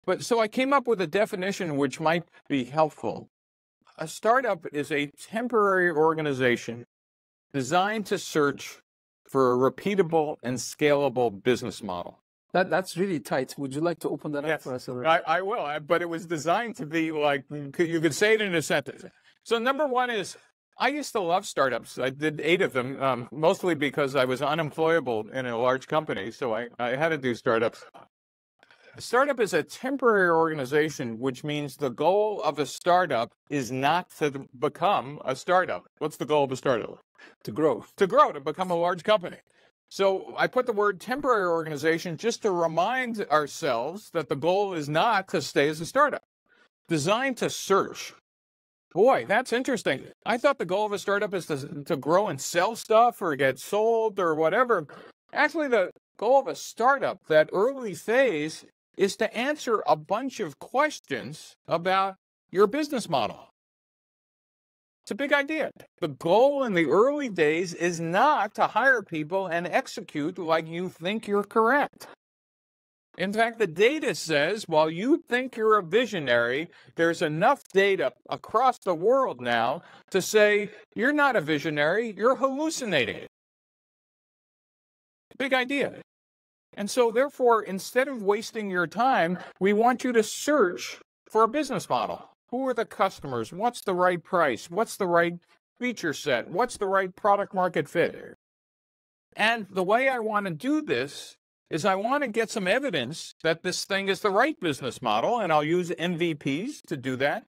But so I came up with a definition which might be helpful. A startup is a temporary organization designed to search for a repeatable and scalable business model. That's really tight. Would you like to open that up for us? I will, but it was designed to be like, you could say it in a sentence. So number one is, I used to love startups. I did 8 of them, mostly because I was unemployable in a large company, so I had to do startups. A startup is a temporary organization, which means the goal of a startup is not to become a startup. What's the goal of a startup? To grow. To become a large company. So I put the word temporary organization just to remind ourselves that the goal is not to stay as a startup. Designed to search. Boy, that's interesting. I thought the goal of a startup is to grow and sell stuff or get sold or whatever. Actually, the goal of a startup, that early phase, is to answer a bunch of questions about your business model. It's a big idea. The goal in the early days is not to hire people and execute like you think you're correct. In fact, the data says while you think you're a visionary, there's enough data across the world now to say you're not a visionary, you're hallucinating. Big idea. And so therefore, instead of wasting your time, we want you to search for a business model. Who are the customers? What's the right price? What's the right feature set? What's the right product market fit? And the way I want to do this is I want to get some evidence that this thing is the right business model, and I'll use MVPs to do that.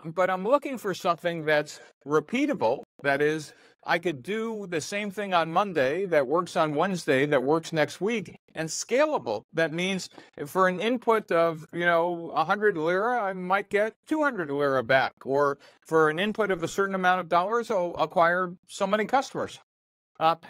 But I'm looking for something that's repeatable. That is, I could do the same thing on Monday that works on Wednesday, that works next week, and scalable. That means for an input of, 100 lira, I might get 200 lira back. Or for an input of a certain amount of dollars, I'll acquire so many customers.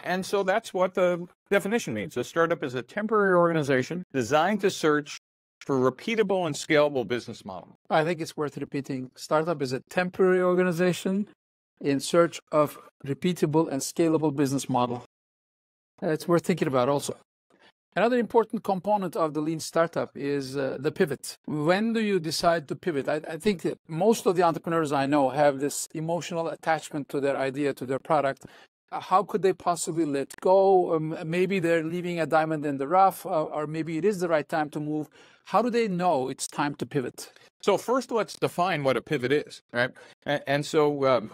And so that's what the definition means. A startup is a temporary organization designed to search for repeatable and scalable business model. I think it's worth repeating. Startup is a temporary organization in search of repeatable and scalable business model. It's worth thinking about also. Another important component of the lean startup is the pivot. When do you decide to pivot? I think that most of the entrepreneurs I know have this emotional attachment to their idea, to their product. How could they possibly let go? Maybe they're leaving a diamond in the rough, or maybe it is the right time to move. How do they know it's time to pivot? So first, let's define what a pivot is, right? And so,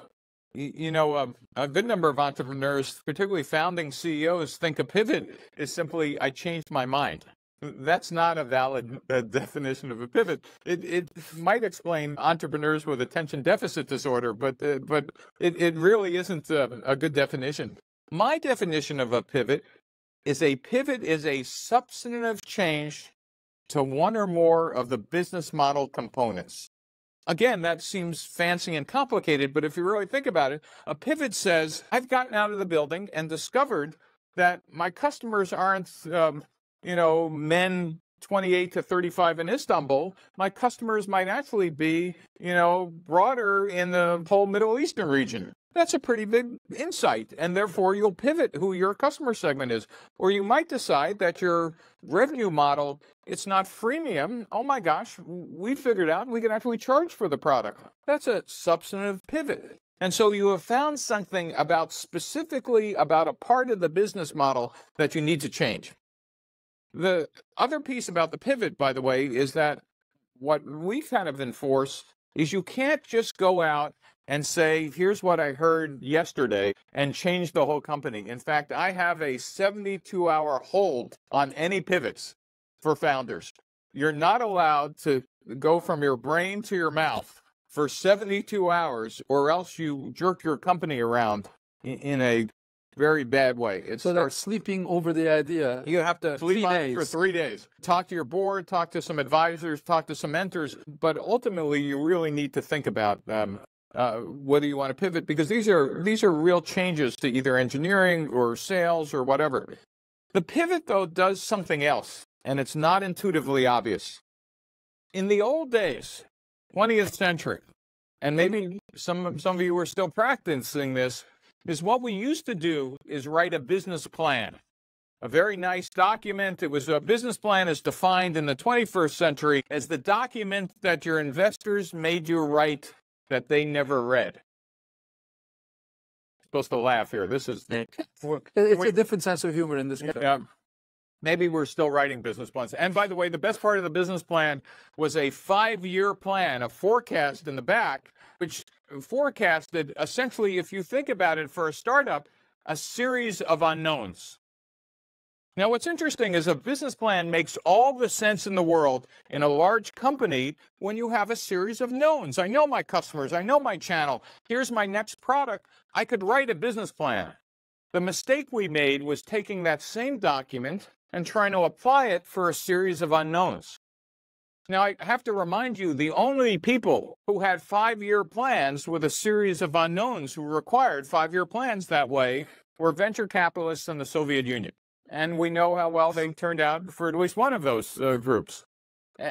a good number of entrepreneurs, particularly founding CEOs, think a pivot is simply, I changed my mind. That's not a valid definition of a pivot. It might explain entrepreneurs with attention deficit disorder, but it really isn't a good definition. My definition of a pivot is a substantive change to one or more of the business model components. Again, that seems fancy and complicated, but if you really think about it, a pivot says, I've gotten out of the building and discovered that my customers aren't men 28 to 35 in Istanbul. My customers might actually be, broader in the whole Middle Eastern region. That's a pretty big insight, and therefore you'll pivot who your customer segment is. Or you might decide that your revenue model, it's not freemium. Oh my gosh, we figured out we can actually charge for the product. That's a substantive pivot. And so you have found something specifically about a part of the business model that you need to change. The other piece about the pivot, by the way, is that what we kind of enforce is you can't just go out and say, here's what I heard yesterday, and change the whole company. In fact, I have a 72-hour hold on any pivots for founders. You're not allowed to go from your brain to your mouth for 72 hours, or else you jerk your company around in a very bad way. So they're sleeping over the idea. You have to sleep on it for 3 days. Talk to your board, talk to some advisors, talk to some mentors, but ultimately you really need to think about whether you want to pivot, because these are real changes to either engineering or sales or whatever. The pivot, though, does something else, and it's not intuitively obvious. In the old days, 20th century, and maybe some of you are still practicing this, is what we used to do is write a business plan. A very nice document. It was a business plan is defined in the 21st century as the document that your investors made you write that they never read. Supposed to laugh here. This is It's a different sense of humor in this case. Maybe we're still writing business plans. And by the way, the best part of the business plan was a 5-year plan, a forecast in the back, which forecasted essentially, if you think about it for a startup, a series of unknowns. Now, what's interesting is a business plan makes all the sense in the world in a large company when you have a series of knowns. I know my customers. I know my channel. Here's my next product. I could write a business plan. The mistake we made was taking that same document and trying to apply it for a series of unknowns. Now, I have to remind you, the only people who had 5-year plans with a series of unknowns who required 5-year plans that way were venture capitalists in the Soviet Union. And we know how well they turned out for at least one of those groups.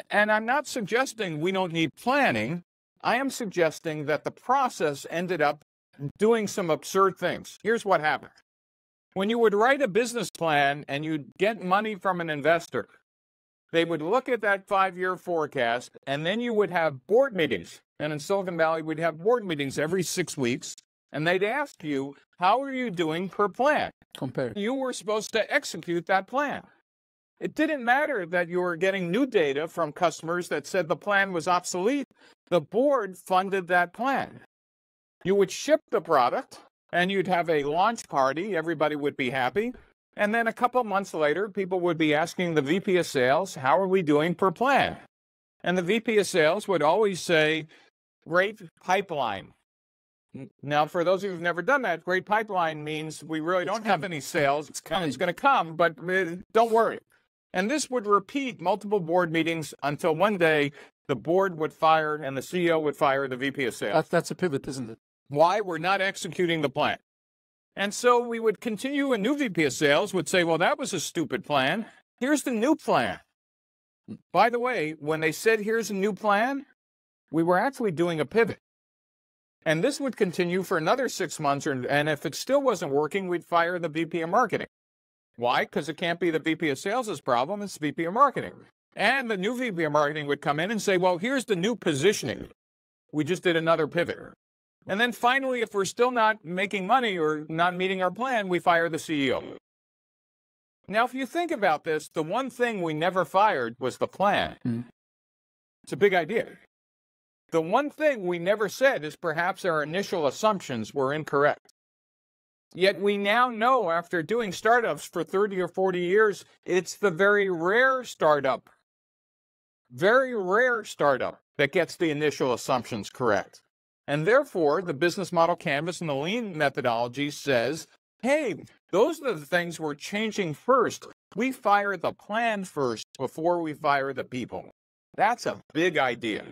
And I'm not suggesting we don't need planning. I am suggesting that the process ended up doing some absurd things. Here's what happened. When you would write a business plan and you'd get money from an investor, they would look at that 5-year forecast, and then you would have board meetings. And in Silicon Valley, we'd have board meetings every 6 weeks, and they'd ask you, how are you doing per plan? Compared. You were supposed to execute that plan. It didn't matter that you were getting new data from customers that said the plan was obsolete. The board funded that plan. You would ship the product, and you'd have a launch party. Everybody would be happy. And then a couple months later, people would be asking the VP of sales, how are we doing per plan? And the VP of sales would always say, great pipeline. Now, for those of you who've never done that, great pipeline means we really don't have any sales. It's going to come, but don't worry. And this would repeat multiple board meetings until one day the board would fire and the CEO would fire the VP of sales. That's a pivot, isn't it? Why? We're not executing the plan. And so we would continue, a new VP of sales would say, well, that was a stupid plan. Here's the new plan. By the way, when they said, here's a new plan, we were actually doing a pivot. And this would continue for another 6 months, and if it still wasn't working, we'd fire the VP of marketing. Why? Because it can't be the VP of sales' problem, it's the VP of marketing. And the new VP of marketing would come in and say, well, here's the new positioning. We just did another pivot. And then finally, if we're still not making money or not meeting our plan, we fire the CEO. Now, if you think about this, the one thing we never fired was the plan. It's a big idea. The one thing we never said is perhaps our initial assumptions were incorrect. Yet we now know, after doing startups for 30 or 40 years, it's the very rare startup that gets the initial assumptions correct. And therefore, the business model canvas and the lean methodology says, hey, those are the things we're changing first. We fire the plan first before we fire the people. That's a big idea.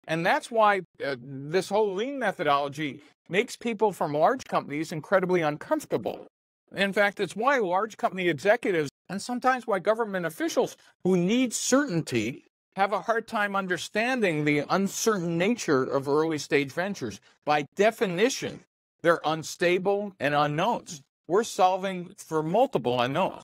And that's why this whole lean methodology makes people from large companies incredibly uncomfortable. In fact, it's why large company executives and sometimes why government officials who need certainty have a hard time understanding the uncertain nature of early stage ventures. By definition, they're unstable and unknowns. We're solving for multiple unknowns.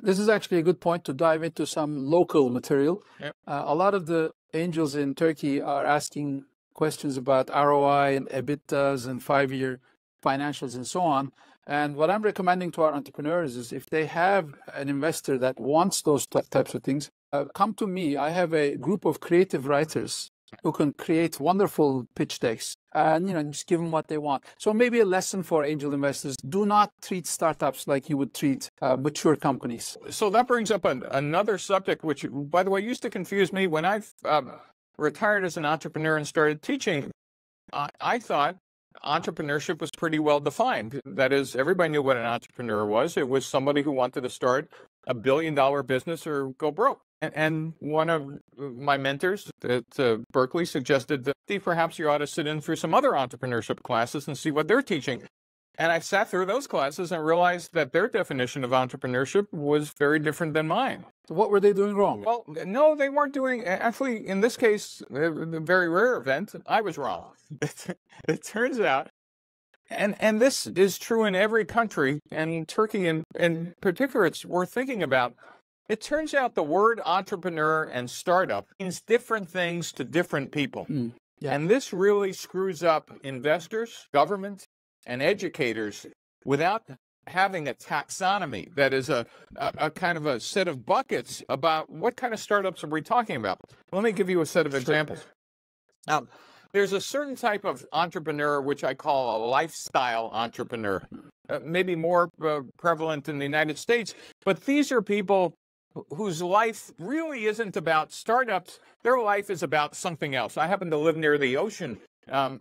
This is actually a good point to dive into some local material. Yep. A lot of the angels in Turkey are asking questions about ROI and EBITDAs and 5-year financials and so on. And what I'm recommending to our entrepreneurs is if they have an investor that wants those types of things, come to me. I have a group of creative writers who can create wonderful pitch decks and, just give them what they want. So maybe a lesson for angel investors: do not treat startups like you would treat mature companies. So that brings up another subject, which, by the way, used to confuse me. When I retired as an entrepreneur and started teaching, I thought entrepreneurship was pretty well defined. That is, everybody knew what an entrepreneur was. It was somebody who wanted to start a billion-dollar business or go broke. And one of my mentors at Berkeley suggested that perhaps you ought to sit in through some other entrepreneurship classes and see what they're teaching. And I sat through those classes and realized that their definition of entrepreneurship was very different than mine. So what were they doing wrong? Well, no, they weren't doing, actually, in this case, a very rare event, I was wrong. It turns out And this is true in every country, and Turkey in particular, it's worth thinking about. It turns out the word entrepreneur and startup means different things to different people. Yeah. And this really screws up investors, government, and educators without having a taxonomy that is a kind of a set of buckets about what kind of startups are we talking about. Let me give you a set of examples. Now, there's a certain type of entrepreneur which I call a lifestyle entrepreneur, maybe more prevalent in the United States, but these are people whose life really isn't about startups. Their life is about something else. I happen to live near the ocean, and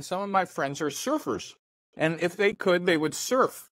some of my friends are surfers. And if they could, they would surf